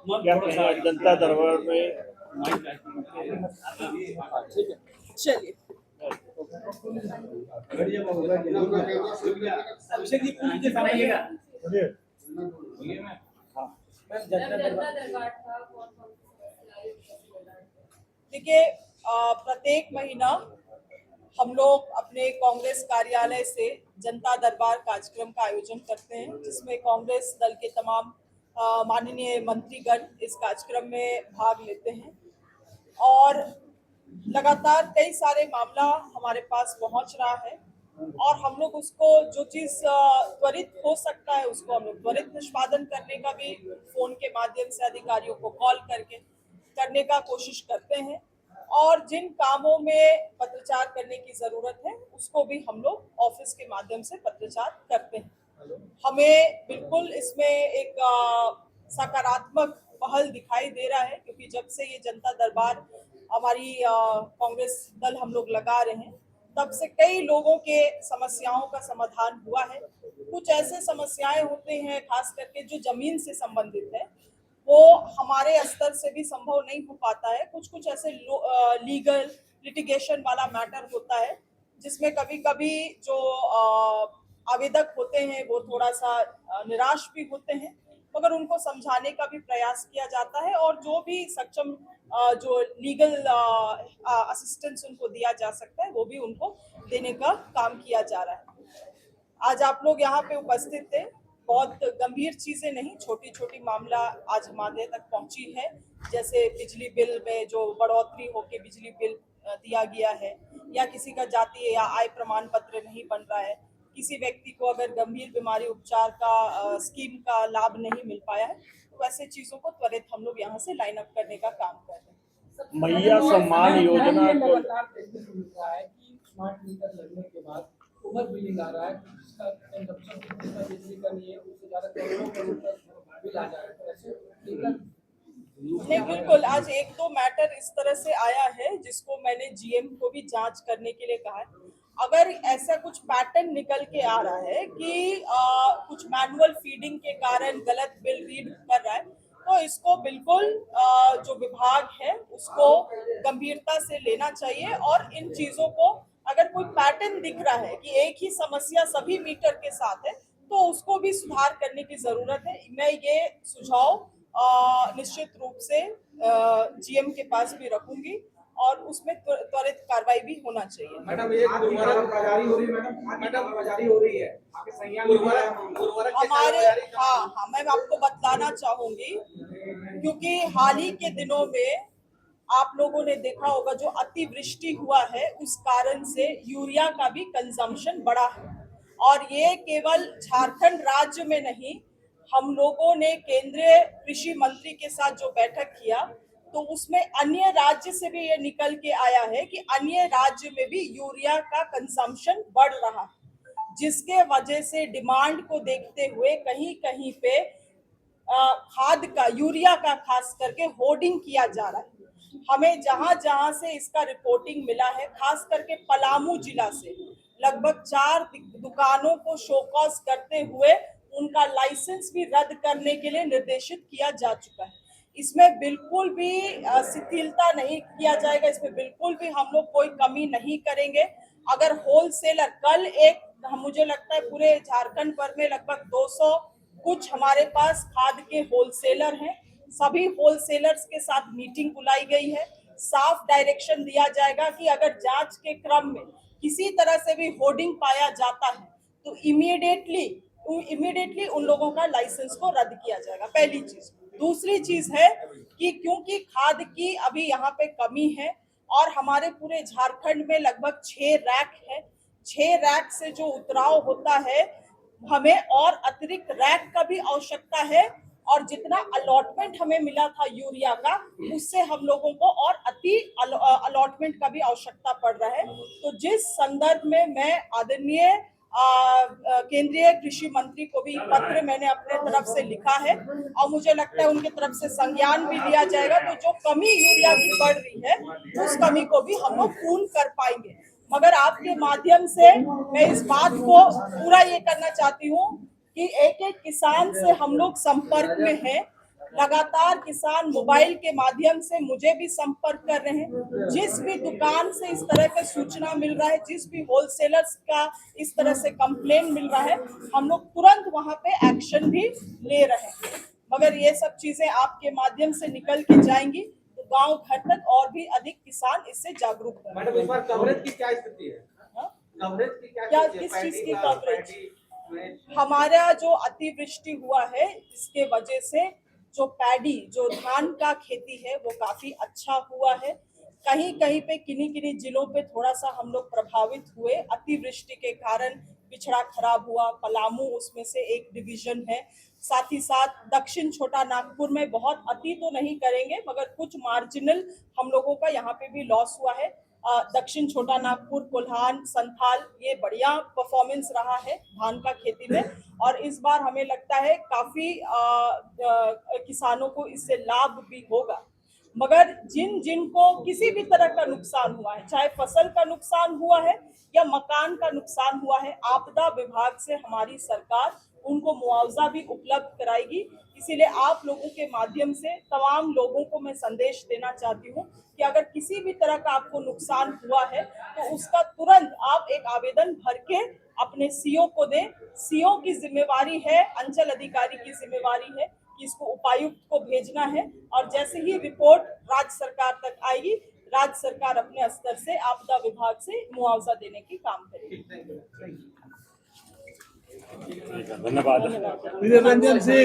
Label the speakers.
Speaker 1: क्या कहना है जनता दरबार में?
Speaker 2: ठीक है, चलिए। अभिषेक जी पूछ लीजिए, समझिएगा। देखिए, प्रत्येक महीना हम लोग अपने कांग्रेस कार्यालय से जनता दरबार कार्यक्रम का आयोजन करते हैं, जिसमें कांग्रेस दल के तमाम माननीय मंत्रीगण इस कार्यक्रम में भाग लेते हैं और लगातार कई सारे मामला हमारे पास पहुंच रहा है और हम लोग उसको जो चीज त्वरित हो सकता है उसको हम लोग त्वरित निष्पादन करने का भी फोन के माध्यम से अधिकारियों को कॉल करके करने का कोशिश करते हैं और जिन कामों में पत्रचार करने की जरूरत है उसको भी हम लोग ऑफिस के माध्यम से पत्रचार करते हैं। हमें बिल्कुल इसमें एक सकारात्मक पहल दिखाई दे रहा है, क्योंकि जब से ये जनता दरबार हमारी कांग्रेस दल हम लोग लगा रहे हैं तब से कई लोगों के समस्याओं का समाधान हुआ है। कुछ ऐसे समस्याएं होते हैं खास करके जो जमीन से संबंधित है, वो हमारे स्तर से भी संभव नहीं हो पाता है। कुछ कुछ ऐसे लीगल लिटिगेशन वाला मैटर होता है जिसमें कभी कभी जो आवेदक होते हैं वो थोड़ा सा निराश भी होते हैं, मगर उनको समझाने का भी प्रयास किया जाता है और जो भी सक्षम जो लीगल असिस्टेंस उनको दिया जा सकता है वो भी उनको देने का काम किया जा रहा है। आज आप लोग यहाँ पे उपस्थित थे, बहुत गंभीर चीजें नहीं, छोटी छोटी मामला आज हमारे तक पहुंची है, जैसे बिजली बिल में जो बढ़ोतरी होके बिजली बिल दिया गया है, या किसी का जाति या आय प्रमाण पत्र नहीं बन रहा है, किसी व्यक्ति को अगर गंभीर बीमारी उपचार का स्कीम का लाभ नहीं मिल पाया है, तो वैसे चीजों को त्वरित हम लोग यहाँ से लाइन अप करने का काम कर रहे हैं।
Speaker 1: मैया सम्मान योजना को
Speaker 2: स्मार्ट मीटर लगने के बाद ओवर बिलिंग आ रहा है, जिसका कंजप्शन बिजली का नहीं है, उससे ज्यादा करोड़ों करोड़ का बिल आ जा रहा है। ऐसे
Speaker 3: नहीं, बिल्कुल आज एक दो मैटर इस तरह से आया है जिसको मैंने जीएम को भी जांच करने के लिए कहा है। अगर ऐसा कुछ पैटर्न निकल के आ रहा है कि कुछ मैनुअल फीडिंग के कारण गलत बिल रीड कर रहा है, तो इसको बिल्कुल जो विभाग है उसको गंभीरता से लेना चाहिए और इन चीजों को अगर कोई पैटर्न दिख रहा है कि एक ही समस्या सभी मीटर के साथ है तो उसको भी सुधार करने की जरूरत है। मैं ये सुझाव निश्चित रूप से जीएम के पास भी रखूंगी और उसमें त्वरित कार्रवाई भी होना चाहिए।
Speaker 2: मैडम ये बाजारी हो रही है, मैडम बाजारी हो रही है आपके संज्ञान
Speaker 3: हमारे हाँ, मैं आपको बतलाना चाहूंगी, क्योंकि हाल ही के दिनों में आप लोगों ने देखा होगा जो अतिवृष्टि हुआ है उस कारण से यूरिया का भी कंजम्पशन बढ़ा है और ये केवल झारखंड राज्य में नहीं, हम लोगों ने केंद्रीय कृषि मंत्री के साथ जो बैठक किया तो उसमें अन्य राज्य से भी ये निकल के आया है कि अन्य राज्य में भी यूरिया का कंजम्पशन बढ़ रहा है, जिसके वजह से डिमांड को देखते हुए कहीं कहीं पे खाद का यूरिया का खास करके होर्डिंग किया जा रहा है। हमें जहां जहां से इसका रिपोर्टिंग मिला है, खास करके पलामू जिला से लगभग 4 दुकानों को शोकॉज करते हुए उनका लाइसेंस भी रद्द करने के लिए निर्देशित किया जा चुका है। इसमें बिल्कुल भी शिथिलता नहीं किया जाएगा, इसमें बिल्कुल भी हम लोग कोई कमी नहीं करेंगे। अगर होलसेलर कल एक मुझे लगता है पूरे झारखंड भर में लगभग 200 कुछ हमारे पास खाद के होलसेलर हैं, सभी होलसेलर्स के साथ मीटिंग बुलाई गई है। साफ डायरेक्शन दिया जाएगा कि अगर जांच के क्रम में किसी तरह से भी होर्डिंग पाया जाता है तो इमीडिएटली उन लोगों का लाइसेंस को रद्द किया जाएगा, पहली चीज। दूसरी चीज है कि क्योंकि खाद की अभी यहाँ पे कमी है और हमारे पूरे झारखंड में लगभग 6 रैक है, 6 रैक से जो उतराव होता है हमें और अतिरिक्त रैक का भी आवश्यकता है और जितना अलॉटमेंट हमें मिला था यूरिया का उससे हम लोगों को और अति अलॉटमेंट का भी आवश्यकता पड़ रहा है। तो जिस संदर्भ में मैं आदरणीय केंद्रीय कृषि मंत्री को भी पत्र मैंने अपने तरफ से लिखा है और मुझे लगता है उनके तरफ से संज्ञान भी लिया जाएगा, तो जो कमी यूरिया की बढ़ रही है उस कमी को भी हम लोग पूर्ण कर पाएंगे। मगर आपके माध्यम से मैं इस बात को पूरा ये करना चाहती हूँ कि एक एक किसान से हम लोग संपर्क में हैं
Speaker 2: लगातार किसान मोबाइल के माध्यम से मुझे भी संपर्क कर रहे हैं। जिस भी दुकान से इस तरह का सूचना मिल रहा है, जिस भी होलसेलर्स का इस तरह से कंप्लेन मिल रहा है, हम लोग तुरंत वहां पे एक्शन भी ले रहे हैं। मगर ये सब चीजें आपके माध्यम से निकल के जाएंगी तो गांव घर तक और भी अधिक किसान इससे जागरूक होंगे।
Speaker 4: मैडम, इस बार कवरेज की क्या स्थिति है?
Speaker 2: हाँ?
Speaker 4: कवरेज की क्या
Speaker 2: क्या
Speaker 4: स्थिति है?
Speaker 2: किस चीज की
Speaker 4: पैडी का,
Speaker 2: कवरेज?
Speaker 4: पैडी,
Speaker 2: हमारा जो अतिवृष्टि हुआ है इसके वजह से जो पैडी जो धान का खेती है वो काफी अच्छा हुआ है। कहीं कहीं पे किन्हीं किन्हीं जिलों पे थोड़ा सा हम लोग प्रभावित हुए अतिवृष्टि के कारण, बिछड़ा खराब हुआ। पलामू उसमें से एक डिवीजन है। साथ ही साथ दक्षिण छोटा नागपुर में बहुत अति तो नहीं करेंगे मगर कुछ मार्जिनल हम लोगों का यहाँ पे भी लॉस हुआ है। दक्षिण छोटा नागपुर, कोल्हान, संथाल, ये बढ़िया परफॉर्मेंस रहा है धान का खेती में और इस बार हमें लगता है काफी किसानों को इससे लाभ भी होगा। मगर जिन जिनको किसी भी तरह का नुकसान हुआ है, चाहे फसल का नुकसान हुआ है या मकान का नुकसान हुआ है, आपदा विभाग से हमारी सरकार उनको मुआवजा भी उपलब्ध कराएगी। इसीलिए आप लोगों के माध्यम से तमाम लोगों को मैं संदेश देना चाहती हूँ कि अगर किसी भी तरह का आपको नुकसान हुआ है तो उसका तुरंत आप एक आवेदन भर के अपने सीओ को दें। सीओ की जिम्मेवारी है, अंचल अधिकारी की जिम्मेवारी है कि इसको उपायुक्त को भेजना है और जैसे ही रिपोर्ट राज्य सरकार तक आएगी, राज्य सरकार अपने स्तर से आपदा विभाग से मुआवजा देने की काम करेगी।
Speaker 1: धन्यवाद।
Speaker 5: रंजन सिंह।